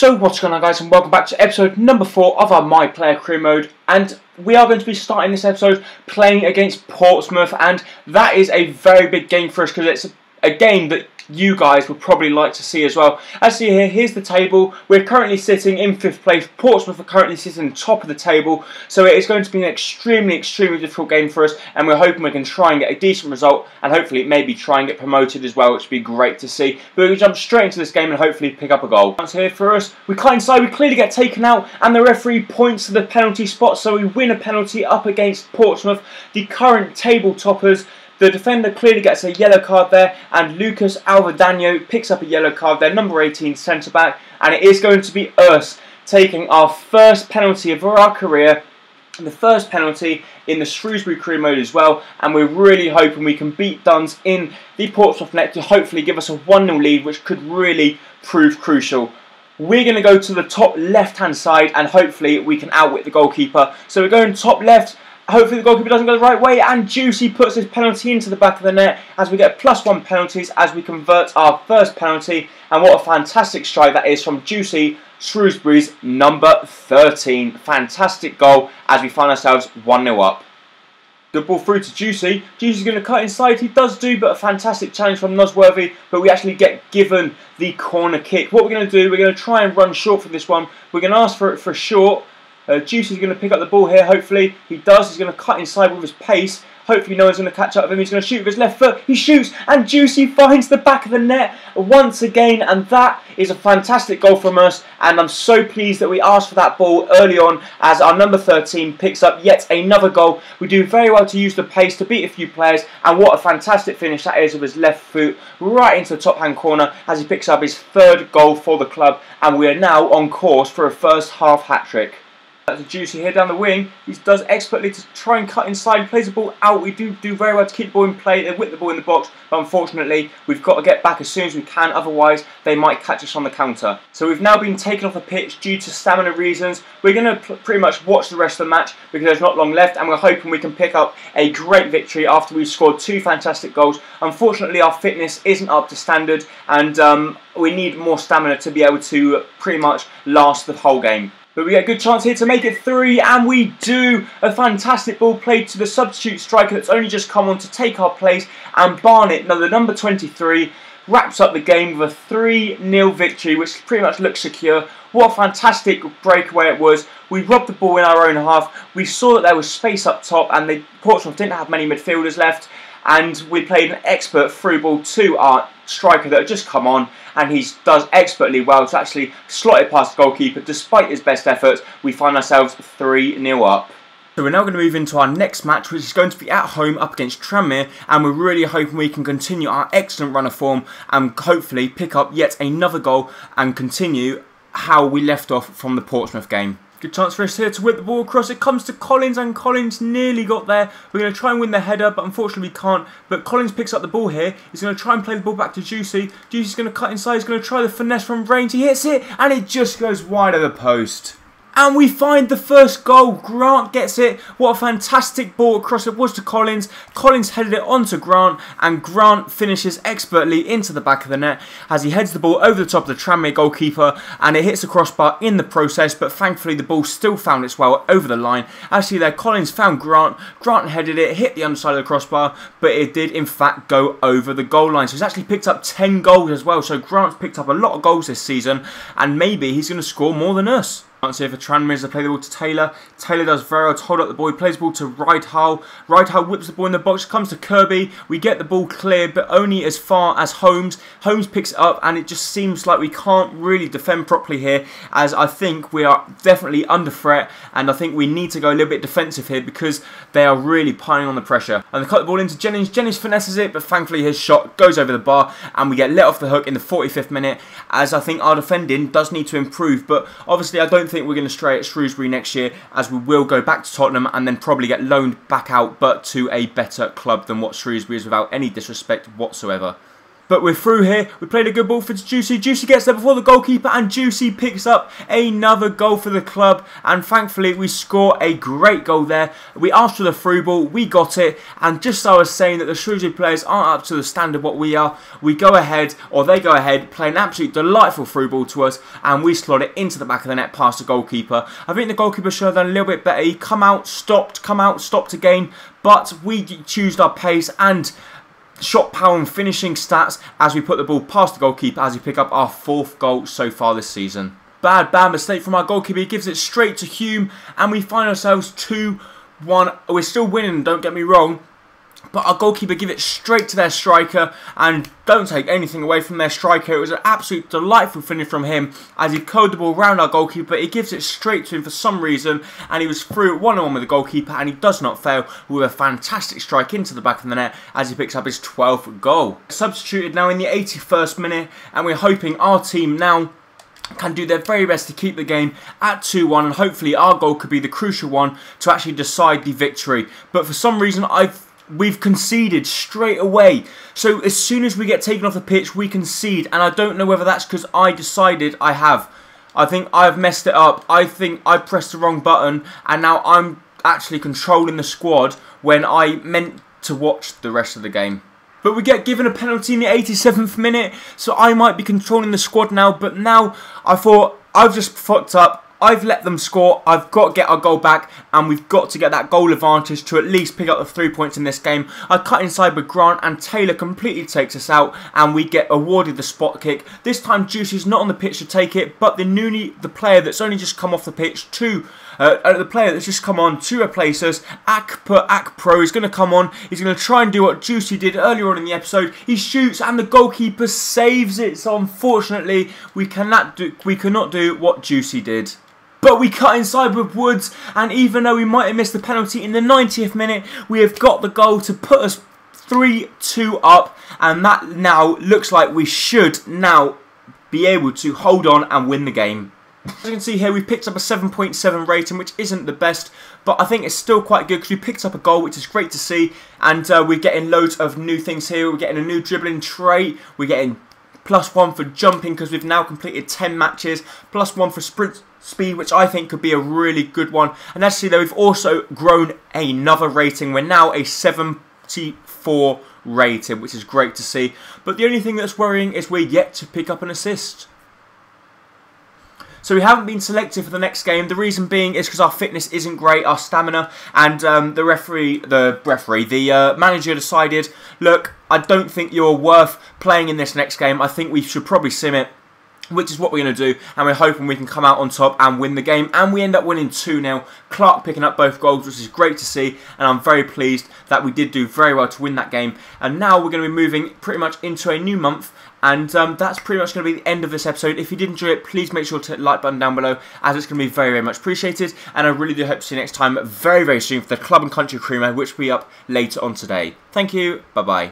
So what's going on, guys, and welcome back to episode number 4 of our My Player Career mode, and we are going to be starting this episode playing against Portsmouth, and that is a very big game for us because it's a game that you guys would probably like to see as well. As you see here, here's the table. We're currently sitting in 5th place. Portsmouth are currently sitting top of the table, so it is going to be an extremely difficult game for us, and we're hoping we can try and get a decent result, and hopefully maybe try and get promoted as well, which would be great to see. But we'll jump straight into this game and hopefully pick up a goal. That's here for us. We cut inside, we clearly get taken out, and the referee points to the penalty spot, so we win a penalty up against Portsmouth, the current table toppers. The defender clearly gets a yellow card there, and Lucas Alvadano picks up a yellow card there, number 18 centre-back, and it is going to be us taking our first penalty of our career, the first penalty in the Shrewsbury career mode as well, and we're really hoping we can beat Duns in the Portsmouth net to hopefully give us a 1-0 lead, which could really prove crucial. We're going to go to the top left-hand side, and hopefully we can outwit the goalkeeper. So we're going top left. Hopefully the goalkeeper doesn't go the right way, and Juicy puts his penalty into the back of the net as we get +1 penalties as we convert our first penalty. And what a fantastic strike that is from Juicy, Shrewsbury's number 13. Fantastic goal as we find ourselves 1-0 up. Good ball through to Juicy. Juicy's going to cut inside. He does do, but a fantastic challenge from Nosworthy. But we actually get given the corner kick. What we're going to do, we're going to try and run short for this one. We're going to ask for it for a short. Juicy's going to pick up the ball here, hopefully. He does. He's going to cut inside with his pace. Hopefully no one's going to catch up with him. He's going to shoot with his left foot. He shoots, and Juicy finds the back of the net once again. And that is a fantastic goal from us. And I'm so pleased that we asked for that ball early on as our number 13 picks up yet another goal. We do very well to use the pace to beat a few players. And what a fantastic finish that is with his left foot right into the top-hand corner as he picks up his 3rd goal for the club. And we are now on course for a first half hat-trick. That's a Juicy here down the wing. He does expertly to try and cut inside. He plays the ball out. We do very well to keep the ball in play and whip the ball in the box. But unfortunately, we've got to get back as soon as we can. Otherwise, they might catch us on the counter. So we've now been taken off the pitch due to stamina reasons. We're going to pretty much watch the rest of the match because there's not long left. And we're hoping we can pick up a great victory after we've scored 2 fantastic goals. Unfortunately, our fitness isn't up to standard. And we need more stamina to be able to pretty much last the whole game. But we get a good chance here to make it 3, and we do. A fantastic ball played to the substitute striker that's only just come on to take our place, and Barnett, the number 23, wraps up the game with a 3-0 victory, which pretty much looks secure. What a fantastic breakaway it was. We robbed the ball in our own half. We saw that there was space up top, and Portsmouth didn't have many midfielders left. And we played an expert through ball to our striker that had just come on, and he does expertly well to actually slot it past the goalkeeper. Despite his best efforts, we find ourselves 3-0 up. So we're now going to move into our next match, which is going to be at home up against Tranmere, and we're really hoping we can continue our excellent run of form and hopefully pick up yet another goal and continue how we left off from the Portsmouth game. Good chance for us here to whip the ball across. It comes to Collins, and Collins nearly got there. We're going to try and win the header, but unfortunately we can't. But Collins picks up the ball here. He's going to try and play the ball back to Juicy. Juicy's going to cut inside. He's going to try the finesse from range. He hits it, and it just goes wide of the post. And we find the first goal. Grant gets it. What a fantastic ball across it was to Collins. Collins headed it onto Grant, and Grant finishes expertly into the back of the net as he heads the ball over the top of the Tranmere goalkeeper, and it hits the crossbar in the process, but thankfully the ball still found its way over the line. As you see there, Collins found Grant. Grant headed it, hit the underside of the crossbar, but it did in fact go over the goal line. So he's actually picked up 10 goals as well. So Grant's picked up a lot of goals this season, and maybe he's going to score more than us. Chance here for Tranmere as they play the ball to Taylor. Taylor does very well to hold up the ball. He plays the ball to Right Hull. Right Hull whips the ball in the box. Comes to Kirby. We get the ball clear, but only as far as Holmes. Holmes picks it up, and it just seems like we can't really defend properly here, as I think we are definitely under threat, and I think we need to go a little bit defensive here because they are really piling on the pressure. And they cut the ball into Jennings. Jennings finesses it, but thankfully his shot goes over the bar, and we get let off the hook in the 45th minute, as I think our defending does need to improve. But obviously I don't think we're going to stray at Shrewsbury next year, as we will go back to Tottenham and then probably get loaned back out, but to a better club than what Shrewsbury is, without any disrespect whatsoever. But we're through here. We played a good ball for Juicy. Juicy gets there before the goalkeeper, and Juicy picks up another goal for the club. And thankfully, we score a great goal there. We asked for the through ball. We got it. And just as I was saying that the Shrewsbury players aren't up to the standard what we are, we go ahead, or they go ahead, play an absolute delightful through ball to us, and we slot it into the back of the net past the goalkeeper. I think the goalkeeper should have done a little bit better. He come out, stopped again. But we choose our pace and shot power and finishing stats as we put the ball past the goalkeeper as we pick up our 4th goal so far this season. Bad mistake from our goalkeeper. He gives it straight to Hume and we find ourselves 2-1. We're still winning, don't get me wrong. But our goalkeeper give it straight to their striker, and don't take anything away from their striker. It was an absolute delightful finish from him as he curled the ball around our goalkeeper. He gives it straight to him for some reason, and he was through 1-on-1 with the goalkeeper, and he does not fail with a fantastic strike into the back of the net as he picks up his 12th goal. Substituted now in the 81st minute, and we're hoping our team now can do their very best to keep the game at 2-1, and hopefully our goal could be the crucial one to actually decide the victory. But for some reason we've conceded straight away. So as soon as we get taken off the pitch, we concede. And I don't know whether that's because I decided I have. I think I've messed it up. I think I pressed the wrong button. And now I'm actually controlling the squad when I meant to watch the rest of the game. But we get given a penalty in the 87th minute. So I might be controlling the squad now. But now I thought I've just fucked up. I've let them score, I've got to get our goal back, and we've got to get that goal advantage to at least pick up the 3 points in this game. I cut inside with Grant, and Taylor completely takes us out, and we get awarded the spot kick. This time Juicy's not on the pitch to take it, but the player that's only just come off the pitch the player that's just come on to replace us, Akpro, is going to come on. He's going to try and do what Juicy did earlier on in the episode. He shoots and the goalkeeper saves it. So unfortunately, we cannot do what Juicy did. But we cut inside with Woods, and even though we might have missed the penalty in the 90th minute, we have got the goal to put us 3-2 up, and that now looks like we should now be able to hold on and win the game. As you can see here, we've picked up a 7.7 rating, which isn't the best, but I think it's still quite good because we picked up a goal, which is great to see, and we're getting loads of new things here. We're getting a new dribbling trait, we're getting +1 for jumping because we've now completed 10 matches, +1 for sprint speed, which I think could be a really good one. And actually, though, we've also grown another rating. We're now a 74 rating, which is great to see. But the only thing that's worrying is we're yet to pick up an assist. So we haven't been selected for the next game. The reason being is because our fitness isn't great, our stamina, and the manager decided, look, I don't think you're worth playing in this next game. I think we should probably sim it, which is what we're going to do, and we're hoping we can come out on top and win the game, and we end up winning 2-0. Clark picking up both goals, which is great to see, and I'm very pleased that we did do very well to win that game. And now we're going to be moving pretty much into a new month, and that's pretty much going to be the end of this episode. If you did enjoy it, please make sure to hit the like button down below, as it's going to be very, very much appreciated, and I really do hope to see you next time very, very soon for the Club and Country Creamer, which will be up later on today. Thank you, bye-bye.